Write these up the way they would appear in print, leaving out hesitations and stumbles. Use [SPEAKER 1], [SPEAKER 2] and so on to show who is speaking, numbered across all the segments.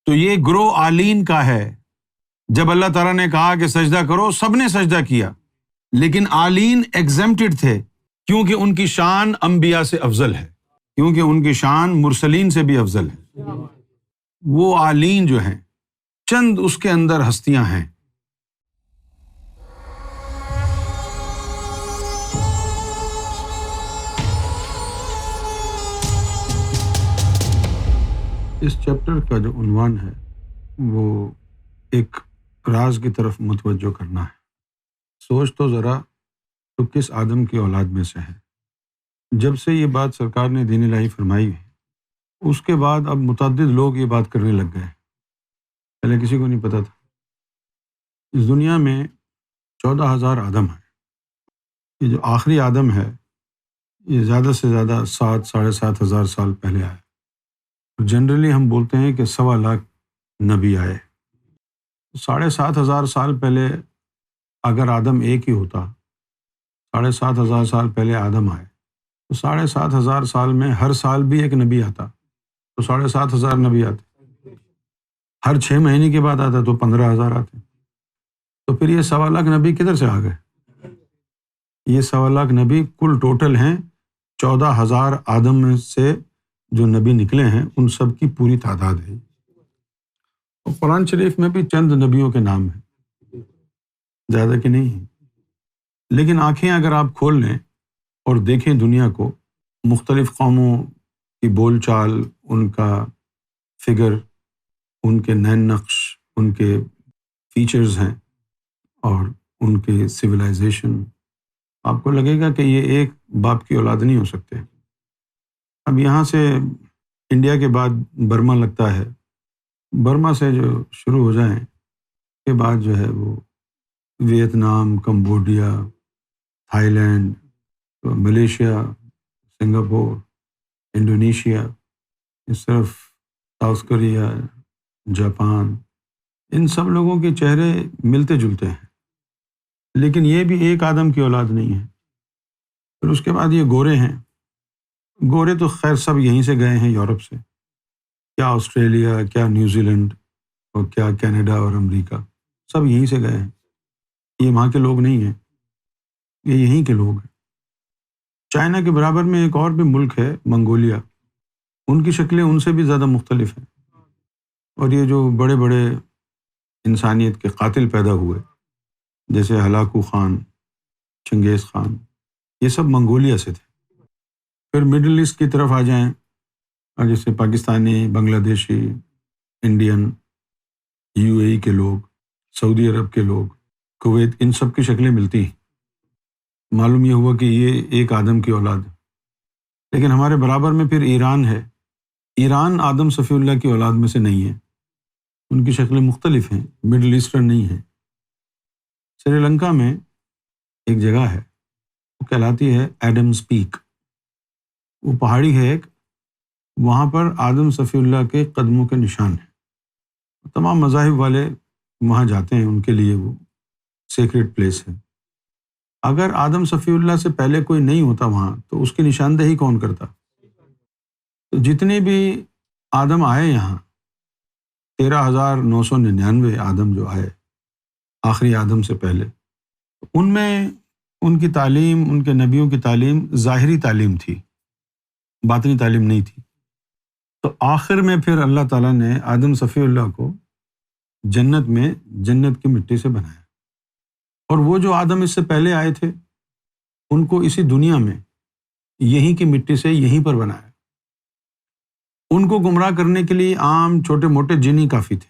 [SPEAKER 1] تو یہ گروہ آلین کا ہے۔ جب اللہ تعالیٰ نے کہا کہ سجدہ کرو، سب نے سجدہ کیا، لیکن آلین ایگزمپٹڈ تھے، کیونکہ ان کی شان انبیاء سے افضل ہے، کیونکہ ان کی شان مرسلین سے بھی افضل ہے۔ وہ آلین جو ہیں، چند اس کے اندر ہستیاں ہیں۔ اس چیپٹر کا جو عنوان ہے وہ ایک راز کی طرف متوجہ کرنا ہے۔ سوچ تو ذرا، تو کس آدم کی اولاد میں سے ہے؟ جب سے یہ بات سرکار نے دین الہی فرمائی ہے، اس کے بعد اب متعدد لوگ یہ بات کرنے لگ گئے، پہلے کسی کو نہیں پتا تھا۔ اس دنیا میں 14,000 آدم ہیں۔ یہ جو آخری آدم ہے یہ زیادہ سے زیادہ 7-7.5 ہزار سال پہلے آیا۔ جنرلی ہم بولتے ہیں کہ 1.25 لاکھ نبی آئے۔ 7.5 ہزار سال پہلے اگر آدم ایک ہی ہوتا، 7.5 ہزار سال پہلے آدم آئے، تو 7.5 ہزار سال میں ہر سال بھی ایک نبی آتا، تو 7.5 ہزار نبی آتے۔ ہر 6 مہینے کے بعد آتا تو 15,000 آتے۔ تو پھر یہ 1.25 لاکھ نبی کدھر سے آ گئے؟ یہ 1.25 لاکھ نبی کل ٹوٹل ہیں 14,000 آدم میں سے جو نبی نکلے ہیں، ان سب کی پوری تعداد ہے۔ اور قرآن شریف میں بھی چند نبیوں کے نام ہیں، زیادہ کے نہیں ہیں۔ لیکن آنکھیں اگر آپ کھول لیں اور دیکھیں دنیا کو، مختلف قوموں کی بول چال، ان کا فگر، ان کے نین نقش، ان کے فیچرز ہیں اور ان کے سویلائزیشن، آپ کو لگے گا کہ یہ ایک باپ کی اولاد نہیں ہو سکتے۔ اب یہاں سے انڈیا کے بعد برما لگتا ہے، برما سے جو شروع ہو جائیں کے بعد جو ہے وہ Vietnam, Cambodia, Thailand, Malaysia, Singapore, Indonesia, اس طرف ساؤتھ کوریا، جاپان، ان سب لوگوں کے چہرے ملتے جلتے ہیں، لیکن یہ بھی ایک آدم کی اولاد نہیں ہے۔ پھر اس کے بعد یہ گورے ہیں۔ گورے تو خیر سب یہیں سے گئے ہیں، یورپ سے، کیا آسٹریلیا، کیا نیوزی لینڈ، اور کیا کینیڈا اور امریکہ، سب یہیں سے گئے ہیں۔ یہ وہاں کے لوگ نہیں ہیں، یہ یہیں کے لوگ ہیں۔ چائنا کے برابر میں ایک اور بھی ملک ہے، منگولیا، ان کی شکلیں ان سے بھی زیادہ مختلف ہیں۔ اور یہ جو بڑے بڑے انسانیت کے قاتل پیدا ہوئے، جیسے ہلاکو خان، چنگیز خان، یہ سب منگولیا سے تھے۔ پھر مڈل ایسٹ کی طرف آ جائیں، جیسے پاکستانی، بنگلہ دیشی، انڈین، یو اے ای کے لوگ، سعودی عرب کے لوگ، کویت، ان سب کی شکلیں ملتی ہیں۔ معلوم یہ ہوا کہ یہ ایک آدم کی اولاد ہے۔ لیکن ہمارے برابر میں پھر ایران ہے۔ ایران آدم صفی اللہ کی اولاد میں سے نہیں ہے، ان کی شکلیں مختلف ہیں، مڈل ایسٹرن نہیں ہیں۔ سری لنکا میں ایک جگہ ہے، وہ کہلاتی ہے ایڈمز پیک، وہ پہاڑی ہے ایک، وہاں پر آدم صفی اللہ کے قدموں کے نشان ہیں۔ تمام مذاہب والے وہاں جاتے ہیں، ان کے لیے وہ سیکرڈ پلیس ہے۔ اگر آدم صفی اللہ سے پہلے کوئی نہیں ہوتا وہاں، تو اس کی نشاندہی کون کرتا؟ تو جتنے بھی آدم آئے یہاں، 13,999 آدم جو آئے آخری آدم سے پہلے، ان میں ان کی تعلیم، ان کے نبیوں کی تعلیم ظاہری تعلیم تھی، باطنی تعلیم نہیں تھی۔ تو آخر میں پھر اللہ تعالیٰ نے آدم صفی اللہ کو جنت میں جنت کی مٹی سے بنایا، اور وہ جو آدم اس سے پہلے آئے تھے ان کو اسی دنیا میں یہیں کی مٹی سے یہیں پر بنایا۔ ان کو گمراہ کرنے کے لیے عام چھوٹے موٹے جن ہی کافی تھے،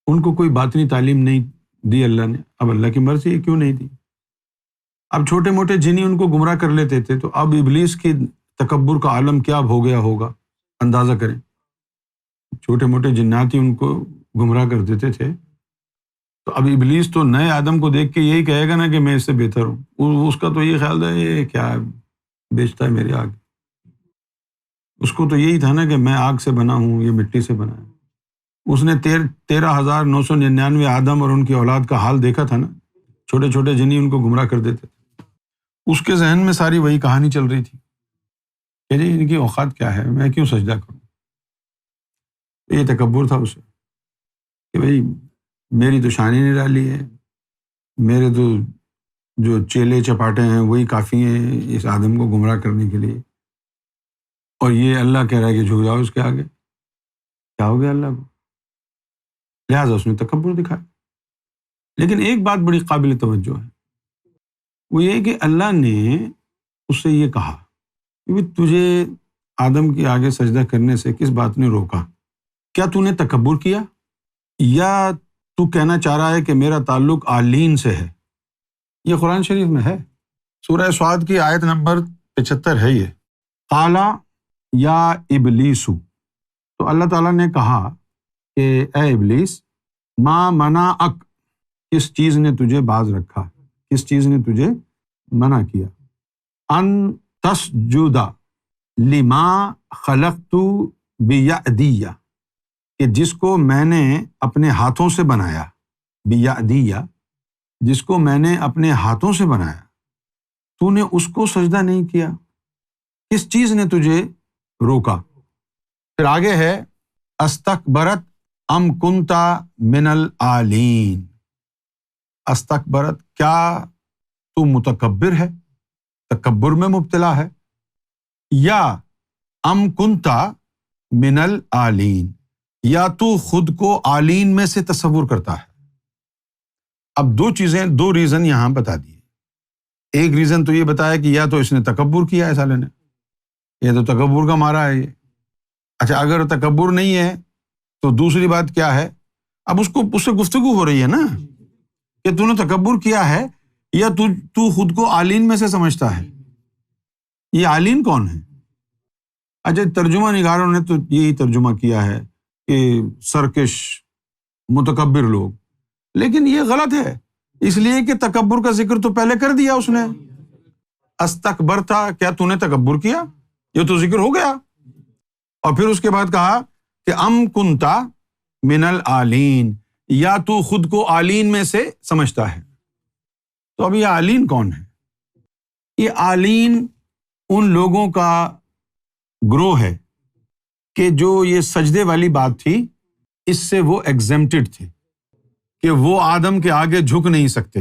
[SPEAKER 1] ان کو کوئی باطنی تعلیم نہیں دی اللہ نے۔ اب اللہ کی مرضی ہے کیوں نہیں دی۔ اب چھوٹے موٹے جن ہی ان کو گمراہ کر لیتے تھے، تو اب ابلیس کی تکبر کا عالم کیا ہو گیا ہوگا، اندازہ کریں۔ چھوٹے موٹے جنات ہی ان کو گمراہ کر دیتے تھے، تو اب ابلیس تو نئے آدم کو دیکھ کے یہی کہے گا نا کہ میں اس سے بہتر ہوں۔ اس کا تو یہ خیال ہے، یہ کیا بیچتا ہے میری آگ۔ اس کو تو یہی تھا نا کہ میں آگ سے بنا ہوں، یہ مٹی سے بنا ہے۔ اس نے 13,999 آدم اور ان کی اولاد کا حال دیکھا تھا نا، چھوٹے چھوٹے جنی ان کو گمراہ کر دیتے تھے۔ اس کے ذہن میں ساری وہی کہانی چل رہی تھی کہ جی ان کی اوقات کیا ہے، میں کیوں سجدہ کروں۔ یہ تکبر تھا اسے کہ بھائی میری تو شان ہی نرالی ہے، میرے تو جو چیلے چپاٹے ہیں وہی کافی ہیں اس آدم کو گمراہ کرنے کے لیے، اور یہ اللہ کہہ رہا ہے کہ جھک جاؤ اس کے آگے، کیا ہو گیا اللہ کو؟ لہٰذا اس نے تکبر دکھایا۔ لیکن ایک بات بڑی قابل توجہ ہے، وہ یہ کہ اللہ نے اس سے یہ کہا کہ تجھے آدم کے آگے سجدہ کرنے سے کس بات نے روکا؟ کیا تو نے تکبر کیا، یا تو کہنا چاہ رہا ہے کہ میرا تعلق آلین سے ہے؟ یہ قرآن شریف میں ہے، سورہ صاد کی آیت نمبر 75 ہے یہ۔ قالا یا ابلیسو، تو اللہ تعالیٰ نے کہا کہ اے ابلیس، ما منعک، کس چیز نے تجھے باز رکھا، کس چیز نے تجھے منع کیا، ان تسجد لما خلقت بیدی، کہ جس کو میں نے اپنے ہاتھوں سے بنایا، بیدی، جس کو میں نے اپنے ہاتھوں سے بنایا، تو نے اس کو سجدہ نہیں کیا، کس چیز نے تجھے روکا؟ پھر آگے ہے استکبرت ام کنتا من العالین، استکبرت، کیا تو متکبر ہے، تکبر میں مبتلا ہے، یا ام کنتا من العالین، یا تو خود کو عالین میں سے تصور کرتا ہے۔ اب دو ریزن یہاں بتا دیے۔ ایک ریزن تو یہ بتایا کہ یا تو اس نے تکبر کیا ہے سالے نے، یہ تو تکبر کا مارا ہے یہ۔ اچھا اگر تکبر نہیں ہے تو دوسری بات کیا ہے؟ اب اس سے گفتگو ہو رہی ہے نا کہ تو نے تکبر کیا ہے، یا تو خود کو عالین میں سے سمجھتا ہے۔ یہ عالین کون ہے؟ اچھا ترجمہ نگاروں نے تو یہی ترجمہ کیا ہے کہ سرکش متکبر لوگ، لیکن یہ غلط ہے، اس لیے کہ تکبر کا ذکر تو پہلے کر دیا اس نے۔ استکبرتا، کیا تو نے تکبر کیا، یہ تو ذکر ہو گیا، اور پھر اس کے بعد کہا کہ ام کنتا من العالین، یا تو خود کو عالین میں سے سمجھتا ہے۔ تو اب یہ عالین کون ہے؟ یہ عالین ان لوگوں کا گروہ ہے کہ جو یہ سجدے والی بات تھی اس سے وہ ایگزمپٹڈ تھے، کہ وہ آدم کے آگے جھک نہیں سکتے،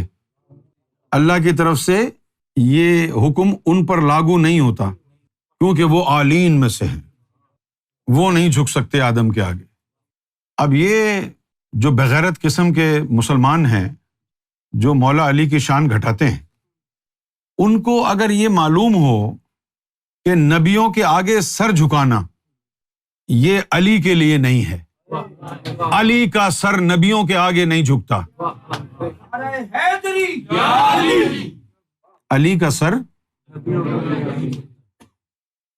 [SPEAKER 1] اللہ کی طرف سے یہ حکم ان پر لاگو نہیں ہوتا کیونکہ وہ عالین میں سے ہیں، وہ نہیں جھک سکتے آدم کے آگے۔ اب یہ جو بغیرت قسم کے مسلمان ہیں جو مولا علی کی شان گھٹاتے ہیں، ان کو اگر یہ معلوم ہو کہ نبیوں کے آگے سر جھکانا یہ علی کے لیے نہیں ہے، علی کا سر نبیوں کے آگے نہیں جھکتا، علی کا سر،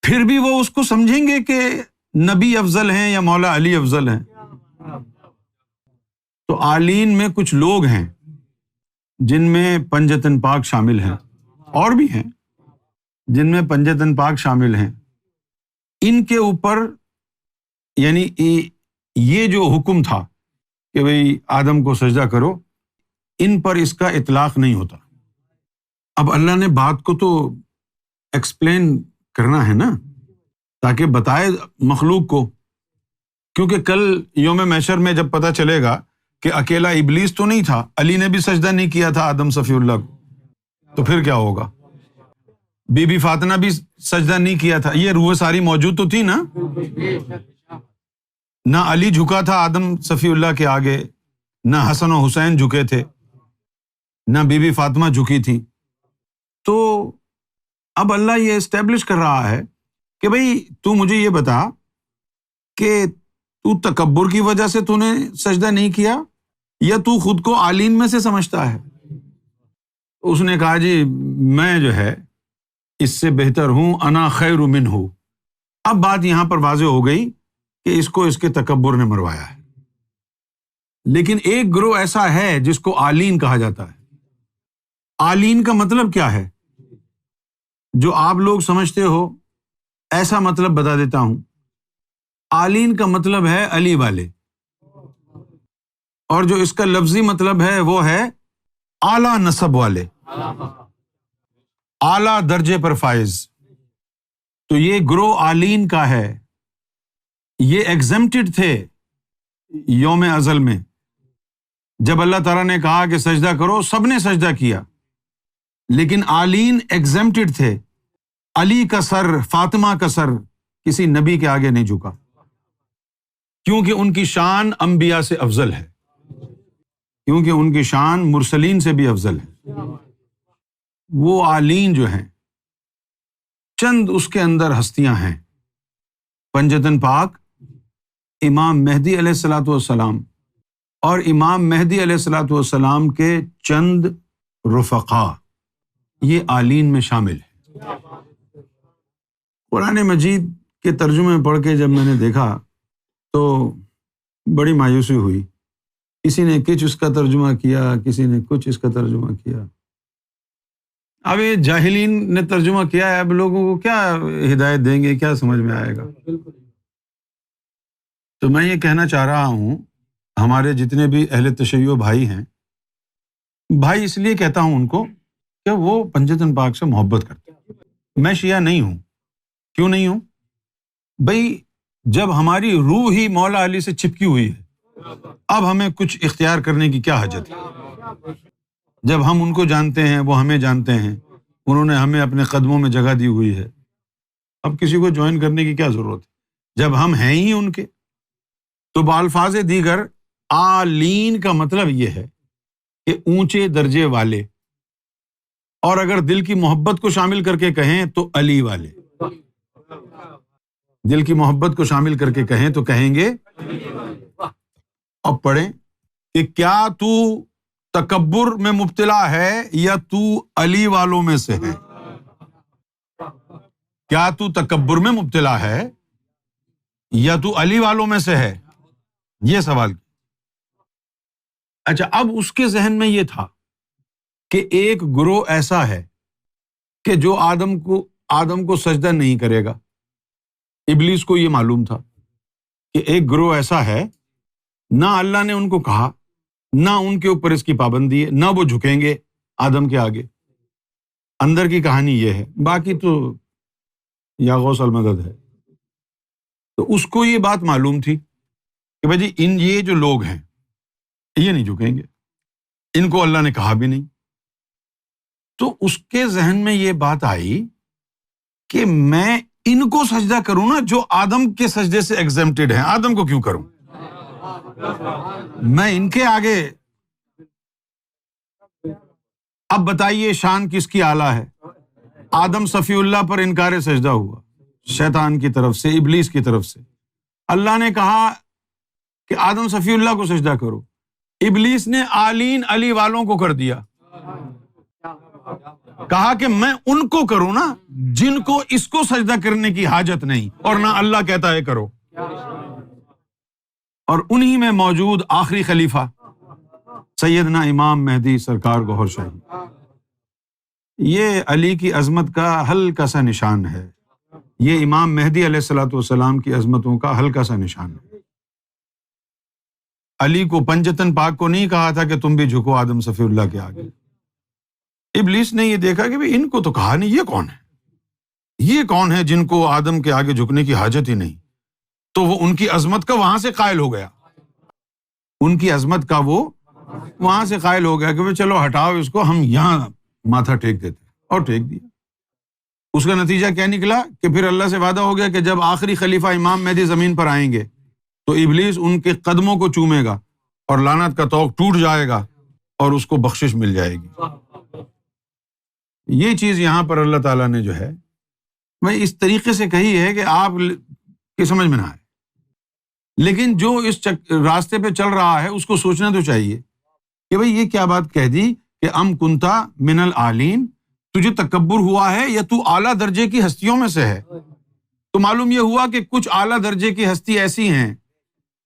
[SPEAKER 1] پھر بھی وہ اس کو سمجھیں گے کہ نبی افضل ہیں یا مولا علی افضل ہیں۔ تو عالین میں کچھ لوگ ہیں جن میں پنجتن پاک شامل ہیں، اور بھی ہیں جن میں پنجتن پاک شامل ہیں، ان کے اوپر یعنی یہ جو حکم تھا کہ بھئی آدم کو سجدہ کرو، ان پر اس کا اطلاق نہیں ہوتا۔ اب اللہ نے بات کو تو ایکسپلین کرنا ہے نا، تاکہ بتائے مخلوق کو، کیونکہ کل یوم محشر میں جب پتہ چلے گا کہ اکیلا ابلیس تو نہیں تھا، علی نے بھی سجدہ نہیں کیا تھا آدم صفی اللہ کو، تو پھر کیا ہوگا؟ بی بی فاطمہ بھی سجدہ نہیں کیا تھا، یہ روح ساری موجود تو تھی نا، نہ علی جھکا تھا آدم صفی اللہ کے آگے، نہ حسن و حسین جھکے تھے، نہ بی بی فاطمہ جھکی تھی۔ تو اب اللہ یہ اسٹیبلش کر رہا ہے کہ بھئی تو مجھے یہ بتا کہ تو تکبر کی وجہ سے تو نے سجدہ نہیں کیا، یا تو خود کو عالین میں سے سمجھتا ہے؟ اس نے کہا جی میں جو ہے اس سے بہتر ہوں، انا خیر منہ۔ اب بات یہاں پر واضح ہو گئی کہ اس کو اس کے تکبر نے مروایا ہے۔ لیکن ایک گروہ ایسا ہے جس کو عالین کہا جاتا ہے۔ عالین کا مطلب کیا ہے جو آپ لوگ سمجھتے ہو، ایسا مطلب بتا دیتا ہوں۔ عالین کا مطلب ہے علی والے، اور جو اس کا لفظی مطلب ہے وہ ہے اعلیٰ نسب والے، اعلیٰ درجے پر فائز۔ تو یہ گروہ عالین کا ہے، یہ ایگزمپٹڈ تھے یوم ازل میں جب اللہ تعالیٰ نے کہا کہ سجدہ کرو، سب نے سجدہ کیا، لیکن آلین ایگزمپٹڈ تھے۔ علی کا سر، فاطمہ کا سر کسی نبی کے آگے نہیں جھکا، کیونکہ ان کی شان انبیاء سے افضل ہے، کیونکہ ان کی شان مرسلین سے بھی افضل ہے۔ وہ آلین جو ہیں، چند اس کے اندر ہستیاں ہیں، پنجتن پاک، امام مہدی علیہ الصلوۃ والسلام، اور امام مہدی علیہ الصلوۃ والسلام کے چند رفقا، یہ آلین میں شامل ہے۔ قرآن مجید کے ترجمے پڑھ کے جب میں نے دیکھا تو بڑی مایوسی ہوئی۔ کسی نے کچھ اس کا ترجمہ کیا، کسی نے کچھ اس کا ترجمہ کیا۔ اب یہ جاہلین نے ترجمہ کیا ہے، اب لوگوں کو کیا ہدایت دیں گے، کیا سمجھ میں آئے گا؟ تو میں یہ کہنا چاہ رہا ہوں، ہمارے جتنے بھی اہل تشیع بھائی ہیں، بھائی اس لیے کہتا ہوں ان کو کہ وہ پنجتن پاک سے محبت کرتے ہیں۔ میں شیعہ نہیں ہوں۔ کیوں نہیں ہوں؟ بھائی جب ہماری روح ہی مولا علی سے چپکی ہوئی ہے، اب ہمیں کچھ اختیار کرنے کی کیا حاجت ہے؟ جب ہم ان کو جانتے ہیں، وہ ہمیں جانتے ہیں، انہوں نے ہمیں اپنے قدموں میں جگہ دی ہوئی ہے، اب کسی کو جوائن کرنے کی کیا ضرورت ہے جب ہم ہیں ہی ان کے؟ تو بالفاظ دیگر آلین کا مطلب یہ ہے کہ اونچے درجے والے، اور اگر دل کی محبت کو شامل کر کے کہیں تو علی والے، دل کی محبت کو شامل کر کے کہیں تو کہیں گے۔ اب پڑھیں کہ کیا تو تکبر میں مبتلا ہے یا تو علی والوں میں سے ہے؟ کیا تو تکبر میں مبتلا ہے یا تو علی والوں میں سے ہے؟ یہ سوال۔ اچھا، اب اس کے ذہن میں یہ تھا کہ ایک گروہ ایسا ہے کہ جو آدم کو سجدہ نہیں کرے گا۔ ابلیس کو یہ معلوم تھا کہ ایک گروہ ایسا ہے، نہ اللہ نے ان کو کہا، نہ ان کے اوپر اس کی پابندی ہے، نہ وہ جھکیں گے آدم کے آگے۔ اندر کی کہانی یہ ہے، باقی تو یا غوث المدد ہے۔ تو اس کو یہ بات معلوم تھی کہ بھائی جی یہ جو لوگ ہیں یہ نہیں جھکیں گے، ان کو اللہ نے کہا بھی نہیں۔ تو اس کے ذہن میں یہ بات آئی کہ میں ان کو سجدہ کروں نا جو آدم کے سجدے سے ایگزمپٹڈ ہیں، آدم کو کیوں کروں؟ میں ان کے آگے۔ اب بتائیے شان کس کی اعلیٰ ہے؟ آدم صفی اللہ پر انکار سجدہ ہوا شیطان کی طرف سے، ابلیس کی طرف سے۔ اللہ نے کہا کہ آدم صفی اللہ کو سجدہ کرو، ابلیس نے آلین علی والوں کو کر دیا، کہا کہ میں ان کو کروں نا جن کو اس کو سجدہ کرنے کی حاجت نہیں، اور نہ اللہ کہتا ہے کرو۔ اور انہی میں موجود آخری خلیفہ سیدنا امام مہدی سرکار گوہر شاہی، یہ علی کی عظمت کا ہلکا سا نشان ہے، یہ امام مہدی علیہ الصلوۃ والسلام کی عظمتوں کا ہلکا سا نشان ہے۔ علی کو پنجتن پاک کو نہیں کہا تھا کہ تم بھی جھکو آدم صفی اللہ کے آگے۔ ابلیس نے یہ دیکھا کہ ان کو تو کہا نہیں، یہ کون ہے جن کو آدم کے آگے جھکنے کی حاجت ہی نہیں؟ تو وہ ان کی عظمت کا وہاں سے قائل ہو گیا، ان کی عظمت کا وہ وہاں سے قائل ہو گیا کہ چلو ہٹاؤ اس کو، ہم یہاں ماتھا ٹیک دیتے، اور ٹیک دیا۔ اس کا نتیجہ کیا نکلا کہ پھر اللہ سے وعدہ ہو گیا کہ جب آخری خلیفہ امام مہدی زمین پر آئیں گے تو ابلیس ان کے قدموں کو چومے گا اور لعنت کا طوق ٹوٹ جائے گا اور اس کو بخشش مل جائے گی۔ یہ چیز یہاں پر اللہ تعالیٰ نے جو ہے میں اس طریقے سے کہی ہے کہ آپ کی سمجھ میں نہ آئے، لیکن جو اس راستے پہ چل رہا ہے اس کو سوچنا تو چاہیے کہ بھئی یہ کیا بات کہہ دی کہ ام کنتا من العالین، تجھے تکبر ہوا ہے یا تو اعلیٰ درجے کی ہستیوں میں سے ہے؟ تو معلوم یہ ہوا کہ کچھ اعلیٰ درجے کی ہستی ایسی ہیں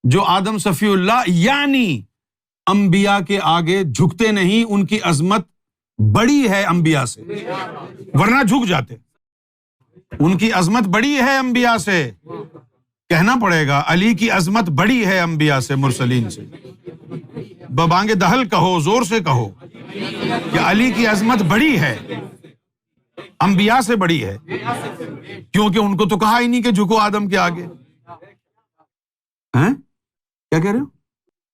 [SPEAKER 1] جو آدم صفی اللہ یعنی انبیاء کے آگے جھکتے نہیں، ان کی عظمت بڑی ہے انبیاء سے، ورنہ جھک جاتے۔ ان کی عظمت بڑی ہے انبیاء سے، کہنا پڑے گا علی کی عظمت بڑی ہے انبیاء سے، مرسلین سے۔ ببانگ دہل کہو، زور سے کہو کہ علی کی عظمت بڑی ہے، انبیاء سے بڑی ہے، کیونکہ ان کو تو کہا ہی نہیں کہ جھکو آدم کے آگے۔ ہیں کیا کہہ رہے ہو؟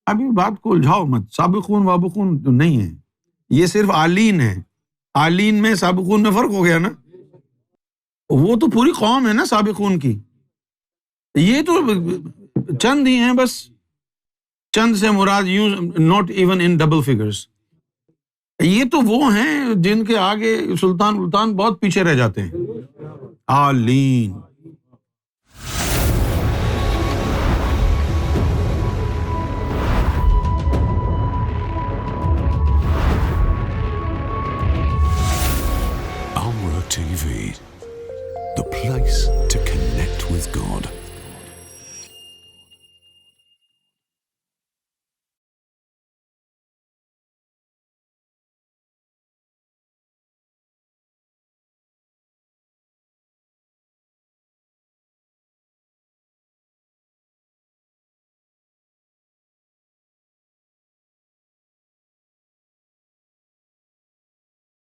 [SPEAKER 1] ابھی بات کو الجھاؤ مت، سابقون وابقون جو نہیں ہے، یہ صرف آلین ہے، آلین میں سابقون میں فرق ہو گیا نا، وہ تو پوری قوم ہے نا سابقون کی، یہ تو چند ہی ہیں بس، چند سے مراد یوں not even in double figures, یہ تو وہ ہیں جن کے آگے سلطان بہت پیچھے رہ جاتے ہیں، آلین